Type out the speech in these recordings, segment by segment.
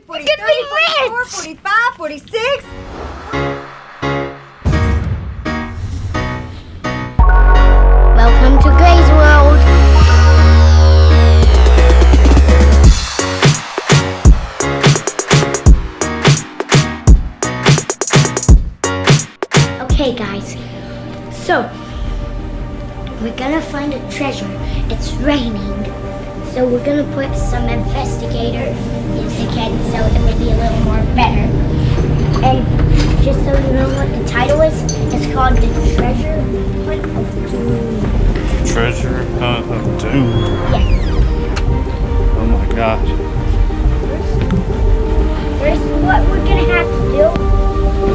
40, 30, 44, 45, 46. Welcome to Gray's World. Okay guys, so we're gonna find a treasure. It's raining, so we're gonna put some investigator music in so it will be a little more better. And just so you know what the title is, it's called The Treasure Hunt of Doom. Treasure Hunt of Doom. Yes. Oh my gosh. First, what we're gonna have to do.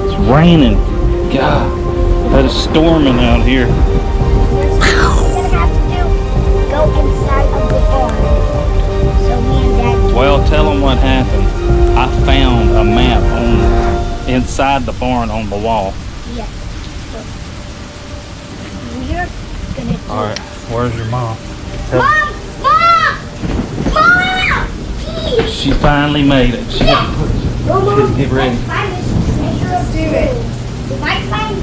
It's raining. God, that is storming out here. First, what we're gonna have to do, go inside of the barn. So me and Dad. Well, tell them what happened. I found a map inside the barn on the wall. Yes. So we're gonna do. All right, where's your mom? Mom! Please! She finally made it. She had to put, get ready. Let's find this treasure. Let's do it. We might find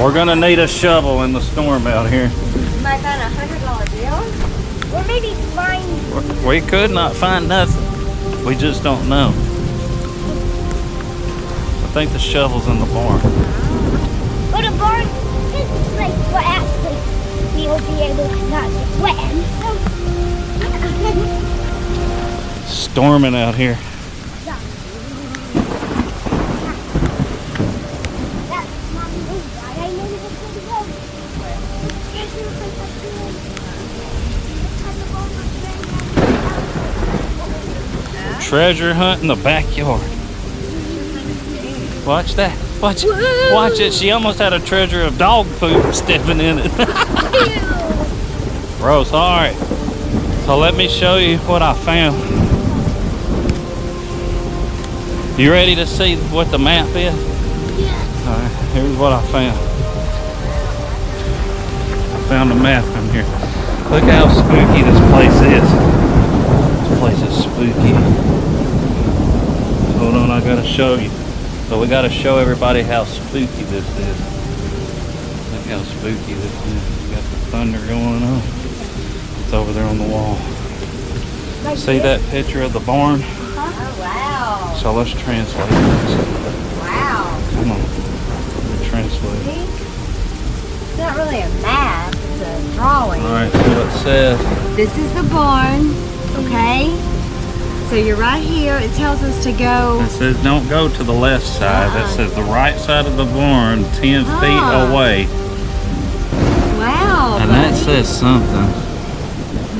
We're gonna need a shovel in the storm out here. You might find a $100 bill. or maybe find. We could not find nothing. We just don't know. I think the shovel's in the barn. But a barn is like what actually we will be able to not get wet. Storming out here. Treasure hunt in the backyard. Watch that. Watch it. Watch it. She almost had a treasure of dog poop stepping in it. Gross. All right. So let me show you what I found. You ready to see what the map is? Yeah. All right. Here's what I found. I found a map in here. Look how spooky this place is. This place is spooky. Hold on, I gotta show you. So we gotta show everybody how spooky this is. Look how spooky this is. We got the thunder going on. It's over there on the wall. Like See that picture of the barn? Oh, wow. So let's translate this. Wow. Come on. We'll translate. See? It's not really a map, it's a drawing. Alright, so it says This is the barn, okay? So you're right here. It tells us to go. it says don't go to the left side. That says the right side of the barn 10 feet away. Wow. And that says something.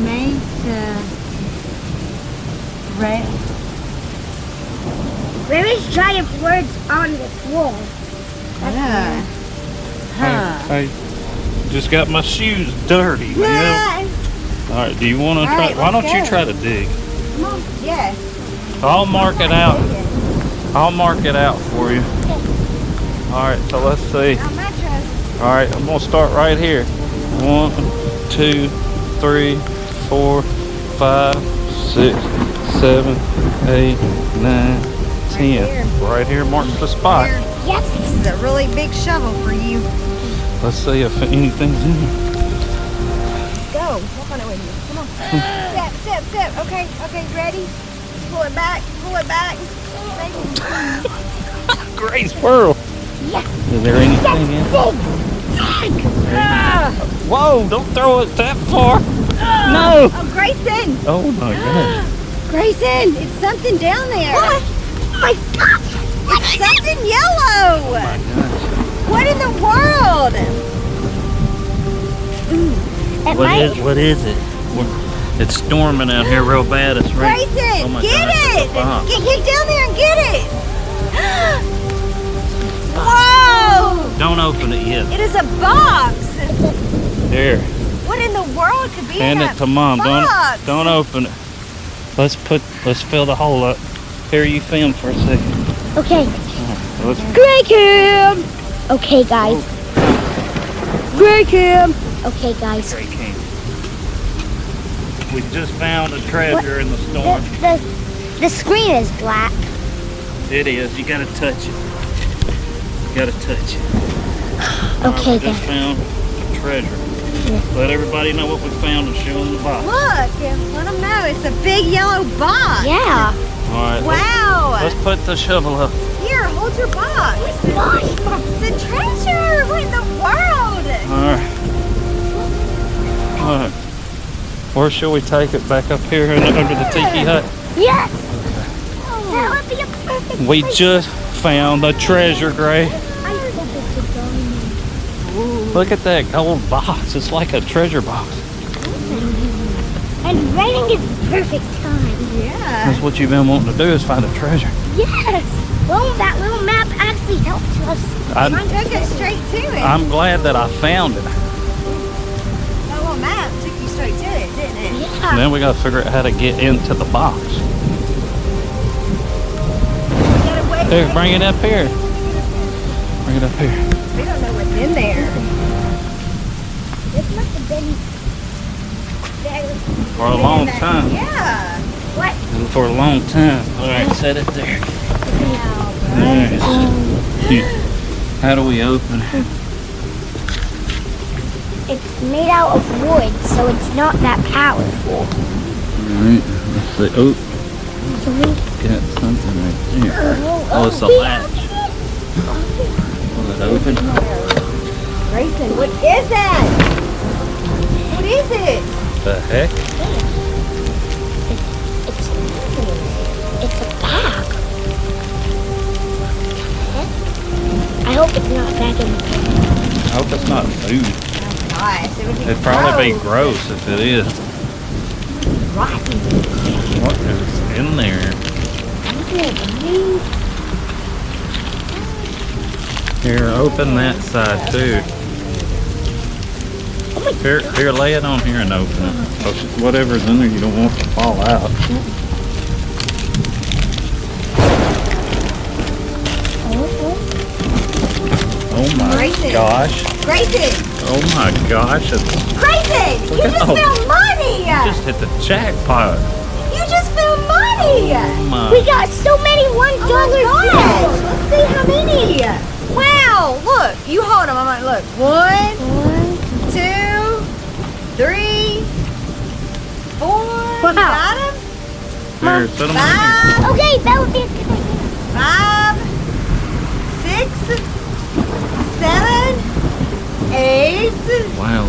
Make the red. There is giant words on this wall. Hey, just got my shoes dirty, man. Alright, do you want to try? Alright, Why don't let's you go. try to dig? Yes. I'll mark it out. I'll mark it out for you. Alright, so let's see. Not my trust. Alright, I'm going to start right here. 1, 2, 3, 4, 5, 6, 7, 8, 9, 10. Right here marks the spot. Yes. This is a really big shovel for you. Let's see if anything's in here. Go. Walk on it with me. Come on. Step. Okay, ready? Pull it back. Great squirrel. Yes. Is there anything in it? Whoa, don't throw it that far. No. Oh, Grayson. Oh my gosh. Grayson, it's something down there. What? Oh my gosh. It's something yellow. Oh my gosh. What in the world? It might. What is it? It's storming out here real bad. It's raining. Grayson, Oh my get gosh, it. it's a box. Get down there and get it. Whoa. Don't open it yet. It is a box. Here, What in the world could be in hand that it to mom. box? Don't open it. Let's fill the hole up. Here, you film for a second. Okay. Let's Gray Cam. Okay, guys. Gray Cam. Okay, guys. Great king. We just found a treasure in the storm. The screen is black. It is. You gotta touch it. You gotta touch it. Okay, we just found a treasure. Let everybody know what we found and show them the box. Look, let them know. It's a big yellow box. Yeah. All right. Wow. Let's put the shovel up. Here, hold your box. It's a treasure. What in the world? All right. All right. Where should we take it? Back up here under the tiki hut? Yes. That would be a perfect We place. just found the treasure, Gray. I hope it's a diamond. Look at that gold box. It's like a treasure box. And raining is the perfect time. Yeah. That's what you've been wanting to do, is find a treasure. Yes. Well, that little map actually helped us. Mine took us straight to it. I'm glad that I found it. That little map took you straight to it, didn't it? Yeah. Then we got to figure out how to get into the box. Here, bring it up here. Bring it up here. We don't know what's in there. This must have been there. For a long time. Yeah. What? For a long time. All right, set it there. All right. How do we open it? It's made out of wood, so it's not that powerful. All right. Let's see. Oh, got something right there. Oh, it's a latch. Will it open? Grayson, what is that? What is it? The heck? It's a bag. I hope it's not back in the bag. I hope it's not food. Gosh, it would be It'd probably be gross if it is. rotten. What is in there? Here, open that side too. Here, lay it on here and open it. 'Cause whatever's in there, you don't want to fall out. Oh my Grayson. gosh. Grayson! Oh my gosh. It's Grayson! You just Oh. found money! just hit the jackpot. You just found money! Oh my. We got so many $1 Oh my bills. gosh! Let's see how many! Wow! Look, you hold them. I'm like, look. 1, 2, 3, 4. Wow. You got them? Here, put them in here. 5, Okay, that would be a good idea. 5, 6, 7, 8, Wow.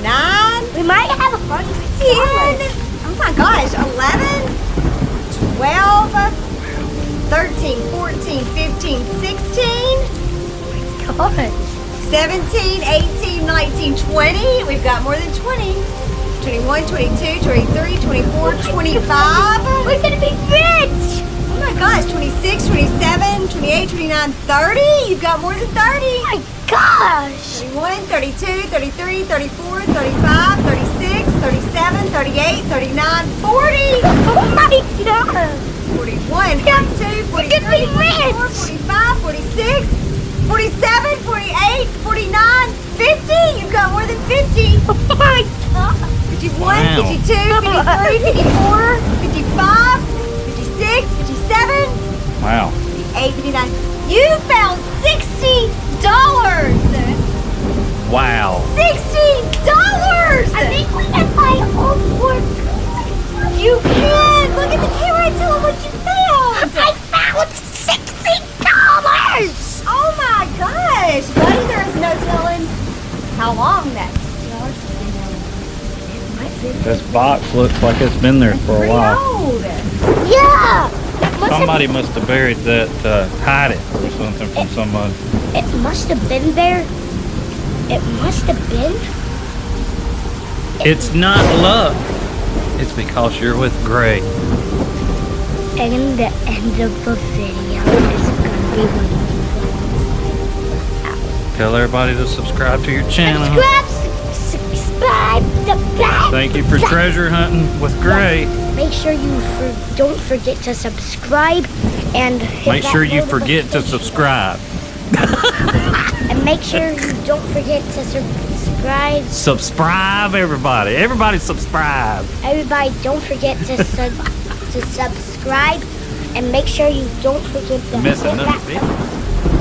9, We might have 100. 10. Oh my gosh, 11, 12, 13, 14, 15, 16, Gosh. 17, 18, 19, 20. We've got more than 20. 21, 22, 23, 24, 25. We're gonna be rich. Oh my gosh, 26, 27, 28, 29, 30. You've got more than 30. Oh my gosh. 31, 32, 33, 34, 35, 36, 37, 38, 39, 40. Oh my god. 41, 42, 43, 44, 45, 46, 47, 48, 49, 50. You've got more than 50. Oh my god. 51, Wow. 52, 53, 54, 55, 56, 57, Wow. 58, 59. You found $60. Wow. $60. I think we can buy all 4 goods. You can. Look at the camera and tell them what you found. I found $60. Oh my gosh, buddy, there is no telling how long that $60 has been on. It might be This box looks like it's been there for a pretty while. old. Yeah. Somebody must have buried that, hide it or something from somebody. It must have been there. It must have been. It's not luck. It's because you're with Gray. And the end of the video is gonna be when Tell everybody to subscribe to your channel. subscribe. Thank you for treasure hunting with Gray. Make sure you don't forget to subscribe and hit Make that sure you forget to notification. subscribe. And make sure you don't forget to subscribe subscribe. Subscribe, everybody. Everybody subscribe. Everybody, don't forget to subscribe, and make sure you don't forget to Miss hit another that video.